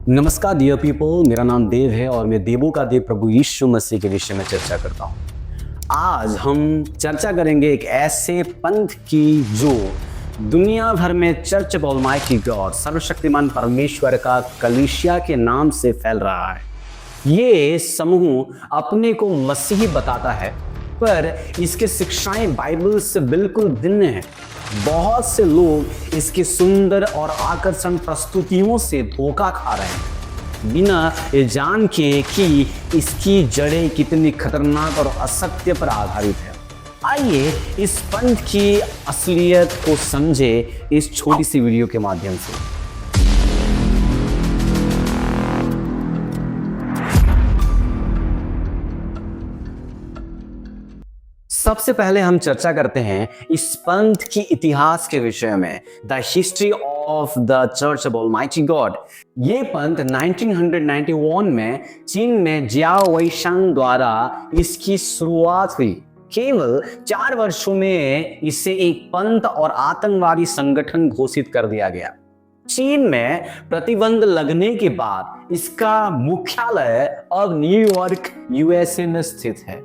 नमस्कार dear people, मेरा नाम देव है और मैं देवों का देव प्रभु यीशु मसीह के विषय में चर्चा करता हूँ। आज हम चर्चा करेंगे एक ऐसे पंथ की जो दुनिया भर में चर्च ऑफ ऑलमाइटी गॉड, सर्वशक्तिमान परमेश्वर का कलीसिया के नाम से फैल रहा है। ये समूह अपने को मसीही बताता है, पर इसके शिक्षाएं बाइबल से बिल्कुल भिन्न है। बहुत से लोग इसकी सुंदर और आकर्षण प्रस्तुतियों से धोखा खा रहे हैं, बिना ये जान के कि इसकी जड़ें कितनी खतरनाक और असत्य पर आधारित है। आइए इस पंथ की असलियत को समझे इस छोटी सी वीडियो के माध्यम से। सबसे पहले हम चर्चा करते हैं इस पंथ की इतिहास के विषय में, the history of the church of almighty God. ये पंथ 1991 में चीन में जियाओ वैशांग द्वारा इसकी शुरुआत हुई। केवल 4 वर्षों में इसे एक पंथ और आतंकवादी संगठन घोषित कर दिया गया। चीन में प्रतिबंध लगने के बाद इसका मुख्यालय अब न्यूयॉर्क, यूएसए में स्थित है।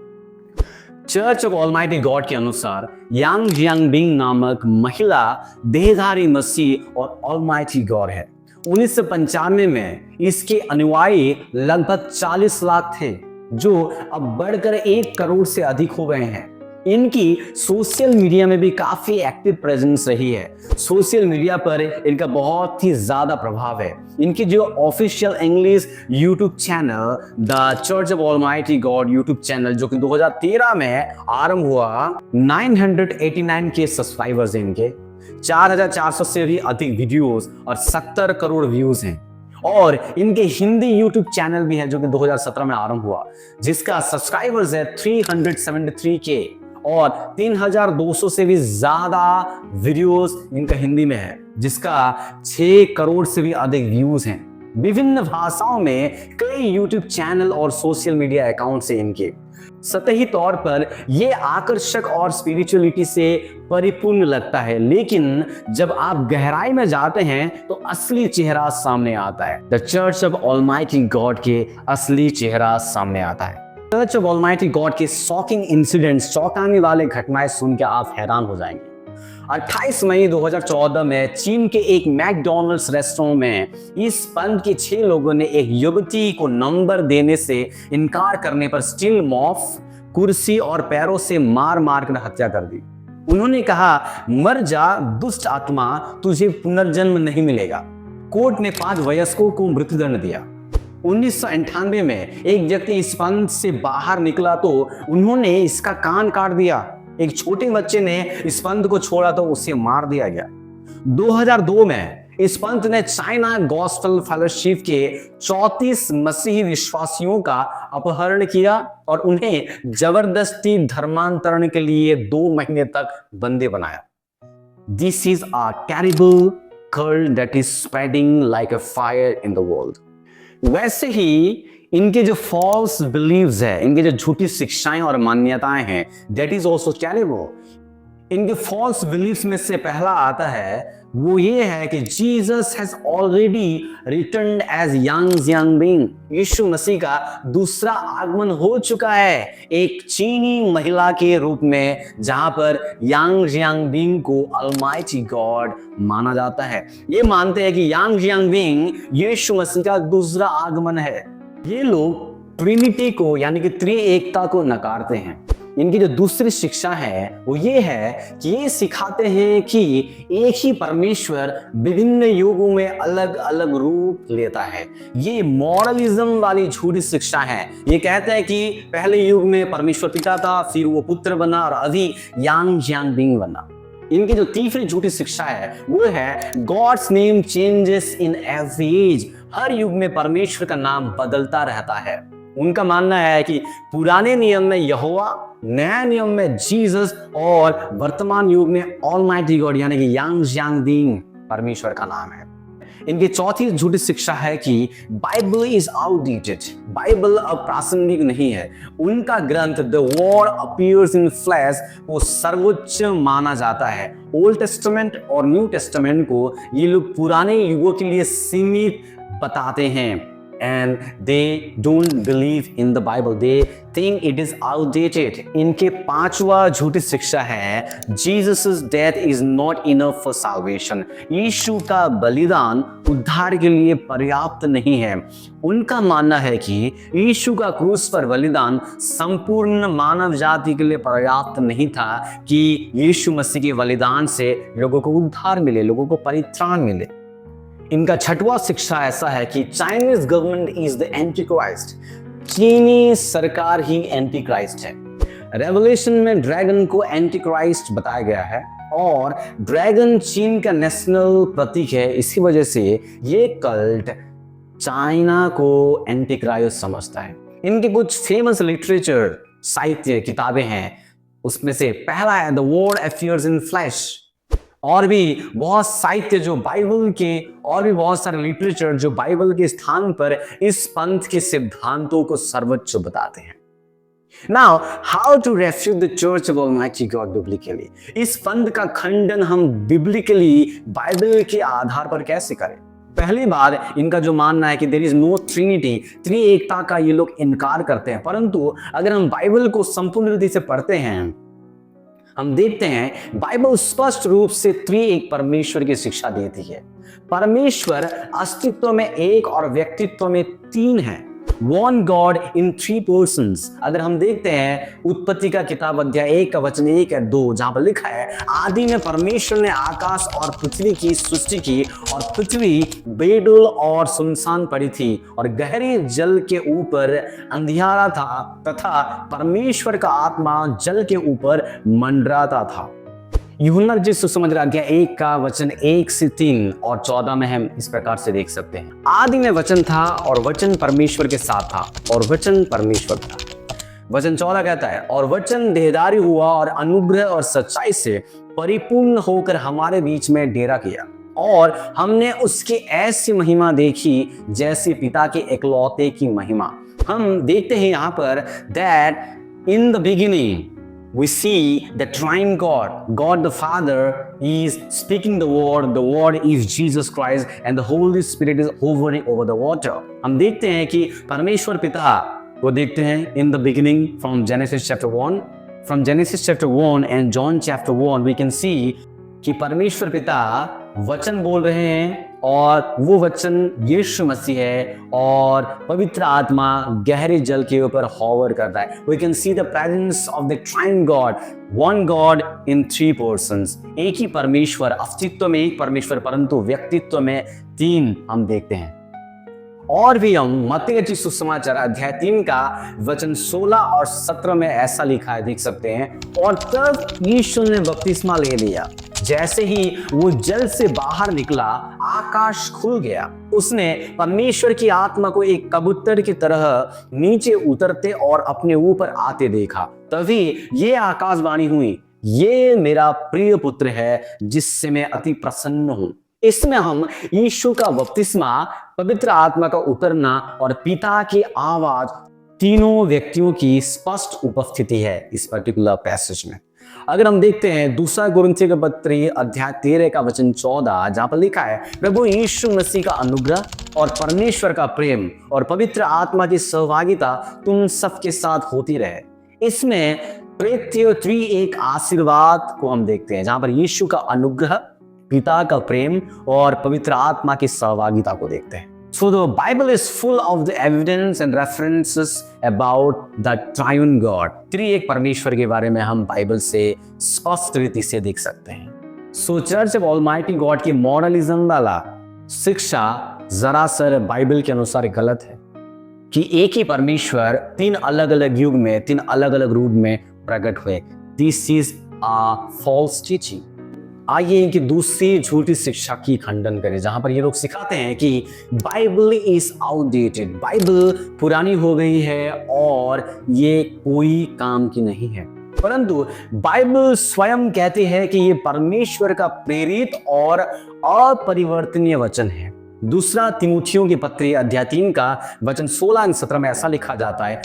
चर्च ऑफ ऑलमाइटी गॉड के अनुसार यांग जियांगबिंग नामक महिला देहधारी मसीह और ऑलमाइटी गॉड है। 1995 में इसके अनुयायी लगभग 40 लाख थे, जो अब बढ़कर 1 करोड़ से अधिक हो गए हैं। इनकी सोशल मीडिया में भी काफी एक्टिव प्रेजेंस रही है। सोशल मीडिया पर इनका बहुत ही ज्यादा प्रभाव है। इनकी जो official English YouTube channel the church of almighty God YouTube channel, जो कि 2013 में आरंभ हुआ, 989 के सब्सक्राइबर्स हैं इनके, 4400 से भी अधिक वीडियोस और 70 करोड़ व्यूज हैं। और इनके हिंदी यूट्यूब चैनल भी है जो कि 2017 में आरंभ हुआ, जिसका सब्सक्राइबर्स है 373 के और 3200 से भी ज्यादा वीडियोस इनका हिंदी में है, जिसका 6 करोड़ से भी अधिक व्यूज हैं। विभिन्न भाषाओं में कई यूट्यूब चैनल और सोशल मीडिया अकाउंट्स हैं इनके। सतही तौर पर यह आकर्षक और स्पिरिचुअलिटी से परिपूर्ण लगता है, लेकिन जब आप गहराई में जाते हैं तो असली चेहरा सामने आता है। The church of almighty God के असली चेहरा सामने आता है। चर्च ऑफ ऑलमाइटी गॉड के शॉकिंग इंसिडेंट्स, चौंकाने वाले घटनाएं सुन के आप हैरान हो जाएंगे। 28 मई 2014 में चीन के एक मैकडॉनल्ड्स रेस्टोरेंट में इस पंथ के 6 लोगों ने एक युवती को नंबर देने से इनकार करने पर स्टील मॉफ, कुर्सी और पैरों से मार मार कर हत्या कर दी। उन्होंने कहा, मर जा दुष्ट आत्मा, तुझे पुनर्जन्म नहीं मिलेगा। कोर्ट ने 5 वयस्कों को मृत्युदंड दिया। 1998 में एक व्यक्ति इस पंथ से बाहर निकला तो उन्होंने इसका कान काट दिया। एक छोटे बच्चे ने इस पंथ को छोड़ा तो उसे मार दिया गया। 2002 में इस पंथ ने चाइना गॉस्पेल फेलोशिप के 34 मसीही विश्वासियों का अपहरण किया और उन्हें जबरदस्ती धर्मांतरण के लिए 2 महीने तक बंदी बनाया। This is a terrible cult that is spreading like a fire in the world. वैसे ही इनके जो फॉल्स बिलीव्स है, इनके जो झूठी शिक्षाएं और मान्यताएं हैं, दैट इज ऑल्सो टेरिबल। इनके फॉल्स बिलीव्स में से पहला आता है, वो ये है कि Jesus has already returned as Yang Xiangbin. Yeshu Masih का दूसरा आगमन हो चुका है एक चीनी महिला के रूप में, जहां पर यांग जियांगबिंग को ऑलमाइटी गॉड माना जाता है। ये मानते हैं कि यांग जियांगबिंग यीशु मसीह का दूसरा आगमन है। ये लोग ट्रिनिटी को, यानी कि त्रिएकता को नकारते हैं। इनकी जो दूसरी शिक्षा है वो ये है कि ये सिखाते हैं कि एक ही परमेश्वर विभिन्न युगों में अलग अलग रूप लेता है। ये मॉडलिज्म वाली झूठी शिक्षा है। ये कहते हैं कि पहले युग में परमेश्वर पिता था, फिर वो पुत्र बना और अभी यांग जियांगबिंग बना। इनकी जो तीसरी झूठी शिक्षा है वो है God's name changes in every age. हर युग में परमेश्वर का नाम बदलता रहता है। उनका मानना है कि पुराने नियम में यहोवा, नया नियम में जीसस और वर्तमान युग में ऑलमाइटी गॉड यानी कि यांग जियांगबिंग परमेश्वर का नाम है। इनकी चौथी झूठी शिक्षा है कि बाइबल इज आउटडेटेड। बाइबल अब प्रासंगिक नहीं है। उनका ग्रंथ the word appears in flash वो सर्वोच्च माना जाता है ओल्ड टेस्टामेंट और न्यू टेस्टामेंट को ये लोग पुराने युगों के लिए सीमित बताते हैं and they don't believe in the Bible. They think it is outdated. इनके पांचवा झूठी शिक्षा है Jesus' death is not enough for salvation. यीशु का बलिदान उद्धार के लिए पर्याप्त नहीं है। उनका मानना है कि यीशु का क्रूस पर बलिदान संपूर्ण मानव जाति के लिए पर्याप्त नहीं था कि यीशु मसीह के बलिदान से लोगों को उद्धार मिले, लोगों को परित्राण मिले। इनका छठवां शिक्षा ऐसा है कि Chinese government is the anti Christ. चीनी सरकार ही एंटी क्राइस्ट है। रेवलेशन में ड्रैगन को एंटी क्राइस्ट बताया गया है और ड्रैगन चीन का नेशनल प्रतीक है। इसी वजह से ये कल्ट चाइना को एंटी क्राइस्ट समझता है। इनके कुछ फेमस लिटरेचर साहित्य किताबें हैं, उसमें से पहला है the word affairs in flash. और भी बहुत साहित्य जो बाइबल के और भी बहुत सारे लिटरेचर जो बाइबल के स्थान पर इस पंथ के सिद्धांतों को सर्वोच्च बताते हैं। Now, how to refute the Church of Almighty God biblically? इस पंथ का खंडन हम बिब्लिकली बाइबल के आधार पर कैसे करें? पहली बात, इनका जो मानना है कि देयर इज नो ट्रिनिटी, त्रिएकता का ये लोग इनकार करते हैं। परंतु अगर हम बाइबल को संपूर्ण रीति से पढ़ते हैं, हम देखते हैं बाइबल स्पष्ट रूप से त्रिएक परमेश्वर की शिक्षा देती है। परमेश्वर अस्तित्व में एक और व्यक्तित्व में तीन है। One God in three persons. अगर हम देखते हैं उत्पत्ति का किताब अध्याय 1 का वचन 1 और 2, जहां पर लिखा है आदि में परमेश्वर ने आकाश और पृथ्वी की सृष्टि की और पृथ्वी बेडुल और सुनसान पड़ी थी और गहरे जल के ऊपर अंधियारा था तथा परमेश्वर का आत्मा जल के ऊपर मंडराता था। यूहन्ना जिस सुसमाचार अध्याय 1 का वचन 1 से 3 और 14 में हम इस प्रकार से देख सकते हैं, आदि में वचन था और वचन परमेश्वर के साथ था और वचन परमेश्वर था। वचन 14 कहता है और वचन देहधारी हुआ और अनुग्रह और सच्चाई से परिपूर्ण होकर हमारे बीच में डेरा किया और हमने उसकी ऐसी महिमा देखी जैसे पिता के एकलौते की महिमा। हम देखते हैं यहाँ पर that in the beginning we see the triune God the Father is speaking the word is Jesus Christ and the Holy Spirit is hovering over the water. हम देखते हैं कि परमेश्वर पिता को देखते हैं in the beginning from Genesis chapter 1 and John chapter 1 we can see कि परमेश्वर पिता वचन बोल रहे हैं और वो वचन यीशु मसीह है और पवित्र आत्मा गहरे जल के ऊपर हॉवर करता है। We can see the presence of the triune God, one God in three persons. एक ही परमेश्वर, अस्तित्व में एक परमेश्वर परंतु व्यक्तित्व में तीन हम देखते हैं। और भी हम मत्ती रचित सुसमाचार अध्याय 3 का वचन 16 और 17 में ऐसा लिखा है, देख सकते हैं। और तब यीशु ने बपतिस्मा ले लिया। जैसे ही वो जल से बाहर निकला, आकाश खुल गया। उसने परमेश्वर की आत्मा को एक कबूतर की तरह नीचे उतरते और अपने ऊपर आते देखा। तभी ये आकाशवाणी हुई, ये मेरा प्रिय पुत्र है जिससे मैं अति प्रसन्न हूं। इसमें हम यीशु का बपतिस्मा, पवित्र आत्मा का उतरना और पिता की आवाज, तीनों व्यक्तियों की स्पष्ट उपस्थिति है इस पर्टिकुलर पैसेज में। अगर हम देखते हैं दूसरा कुरिन्थियों का पत्री अध्याय 13 का वचन 14, जहां पर लिखा है प्रभु यीशु मसीह का अनुग्रह और परमेश्वर का प्रेम और पवित्र आत्मा की सहभागिता तुम सबके साथ होती रहे। इसमें तृतीय एक आशीर्वाद को हम देखते हैं, जहां पर यीशु का अनुग्रह, पिता का प्रेम और पवित्र आत्मा की सहभागिता को देखते हैं। So the Bible is full of the evidence and references about the triune God. त्रिएक परमेश्वर के बारे में हम बाइबल से स्पष्ट रीति से देख सकते हैं। So church of almighty God की मॉडलिज्म वाला शिक्षा जरासर बाइबल के अनुसार गलत है कि एक ही परमेश्वर तीन अलग अलग युग में, तीन अलग अलग रूप में प्रकट हुए। This is a false teaching. आइए इनकी दूसरी झूठी शिक्षा की खंडन करें, जहां पर ये लोग सिखाते हैं कि बाइबल इज आउटडेटेड, बाइबल पुरानी हो गई है और ये कोई काम की नहीं है। परंतु बाइबल स्वयं कहती है कि ये परमेश्वर का प्रेरित और अपरिवर्तनीय वचन है। दूसरा तिमुथियों की पत्री अध्याय 3 का वचन 16 और 17 में ऐसा लिखा जाता है,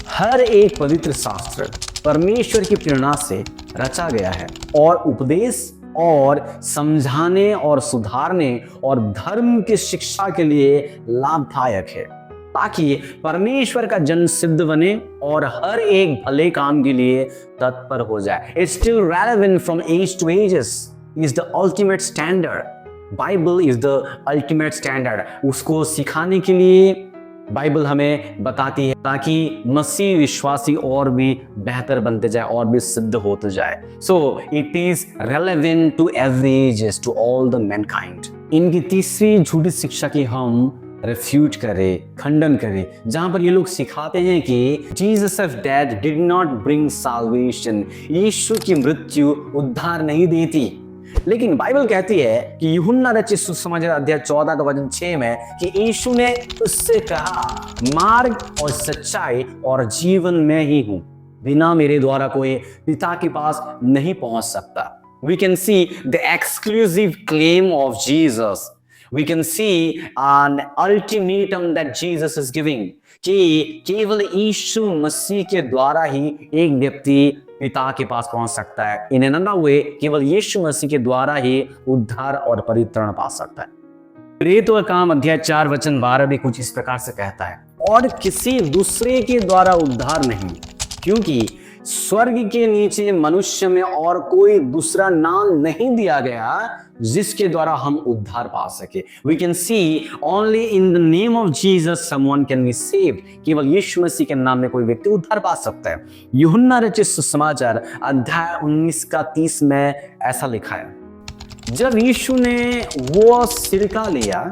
हर एक पवित्र शास्त्र परमेश्वर की प्रेरणा से रचा गया है और उपदेश और समझाने और सुधारने और धर्म की शिक्षा के लिए लाभदायक है, ताकि परमेश्वर का जन सिद्ध बने और हर एक भले काम के लिए तत्पर हो जाए। It's still relevant from age to ages. Is the ultimate standard. Bible is the ultimate standard. उसको सिखाने के लिए बाइबल हमें बताती है, ताकि मसीह विश्वासी और भी बेहतर बनते जाए और भी सिद्ध होते जाए। So it is relevant to every ages, to all the mankind. इनकी तीसरी झूठी शिक्षा की हम रिफ्यूट करें, खंडन करें, जहां पर ये लोग सिखाते हैं कि Jesus of death did not bring salvation, Yeshu की मृत्यु उद्धार नहीं देती। लेकिन बाइबल कहती है कि यूहन्ना रचित सुसमाचार अध्याय 14 का वचन 6 में कि यीशु ने उससे कहा, मार्ग और सच्चाई और जीवन में ही हूं, बिना मेरे द्वारा कोई पिता के पास नहीं पहुंच सकता। We can see the exclusive claim of Jesus. We can see an ultimatum that Jesus is giving कि केवल यीशु मसीह के द्वारा ही एक व्यक्ति पिता के पास पहुंच सकता है। इन अनदर वे केवल यीशु मसीह के द्वारा ही उद्धार और परित्राण पा सकता है। प्रेरितों का काम अध्याय 4 वचन 12 भी कुछ इस प्रकार से कहता है, और किसी दूसरे के द्वारा उद्धार नहीं, क्योंकि स्वर्ग के नीचे मनुष्य में और कोई दूसरा नाम नहीं दिया गया जिसके द्वारा हम उद्धार पा सके। We can see only in the name of Jesus someone can be saved. केवल यीशु मसीह के नाम में कोई व्यक्ति उद्धार पा सकता है। यूहन्ना रचित सुसमाचार अध्याय 19 का 30 में ऐसा लिखा है, जब यीशु ने वो सिरका लिया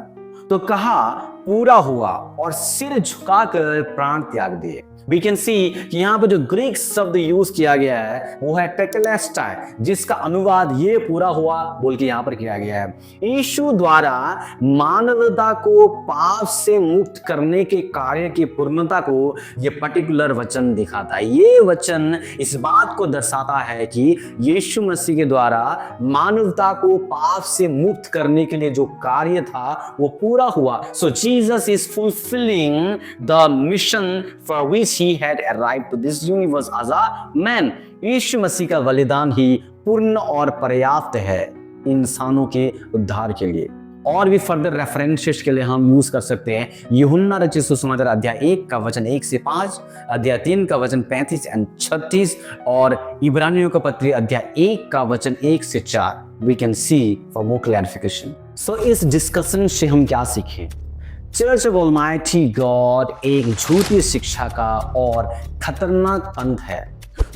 तो कहा पूरा हुआ, और सिर झुकाकर प्राण त्याग दिए। We can see कि यहाँ पर जो ग्रीक शब्द यूज किया गया है वो है टेटेलेस्टाई, जिसका अनुवाद ये पूरा हुआ बोल के यहाँ पर किया गया है। यीशु द्वारा मानवता को पाप से मुक्त करने के कार्य की पूर्णता को ये पर्टिकुलर वचन दिखाता है। ये वचन इस बात को दर्शाता है कि यीशु मसीह के द्वारा मानवता को पाप से मुक्त करने के लिए जो कार्य था वो पूरा हुआ। So Jesus is fulfilling the mission for which he had arrived to this universe as a man. यीशु मसीह का बलिदान ही पूर्ण और पर्याप्त है इंसानों के उद्धार के लिए। और भी फर्दर रेफरेंसेस के लिए हम यूज कर सकते हैं यूहन्ना रचित सुसमाचार अध्याय 1 का वचन 1 से 5, अध्याय 3 का वचन 35 और 36, और इब्रानियों का पत्री अध्याय 1 का वचन 1 से 4। We can see for more clarification. So इस डिस्कशन से हम क्या सीखें? चर्च ऑफ ऑलमाइटी गॉड एक झूठी शिक्षा का और खतरनाक पंथ है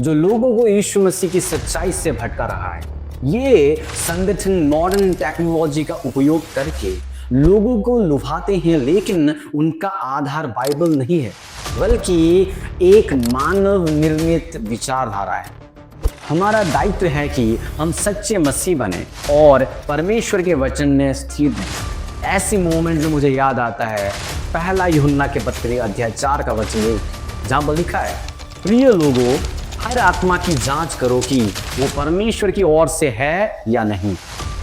जो लोगों को यीशु मसीह की सच्चाई से भटका रहा है। ये संगठन मॉडर्न टेक्नोलॉजी का उपयोग करके लोगों को लुभाते हैं, लेकिन उनका आधार बाइबल नहीं है, बल्कि एक मानव निर्मित विचारधारा है। हमारा दायित्व है कि हम सच्चे मसीह बने और परमेश्वर के वचन में स्थिर रहें। ऐसी मोमेंट जो मुझे याद आता है, पहला यूहन्ना के पत्री अध्याय 4 का वचन 1, जहां पर लिखा है, प्रिय लोगों, हर आत्मा की जांच करो कि वो परमेश्वर की ओर से है या नहीं,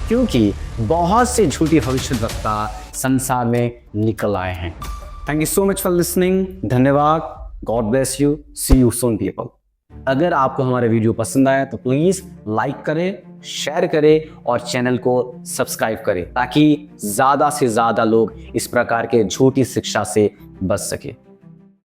क्योंकि बहुत से झूठी भविष्यद्वक्ता संसार में निकल आए हैं। Thank you so much for listening. धन्यवाद। God bless you. See you soon people. अगर आपको हमारा वीडियो पसंद आया तो प्लीज लाइक करें, शेयर करें और चैनल को सब्सक्राइब करें, ताकि ज्यादा से ज्यादा लोग इस प्रकार के झूठी शिक्षा से बच सके।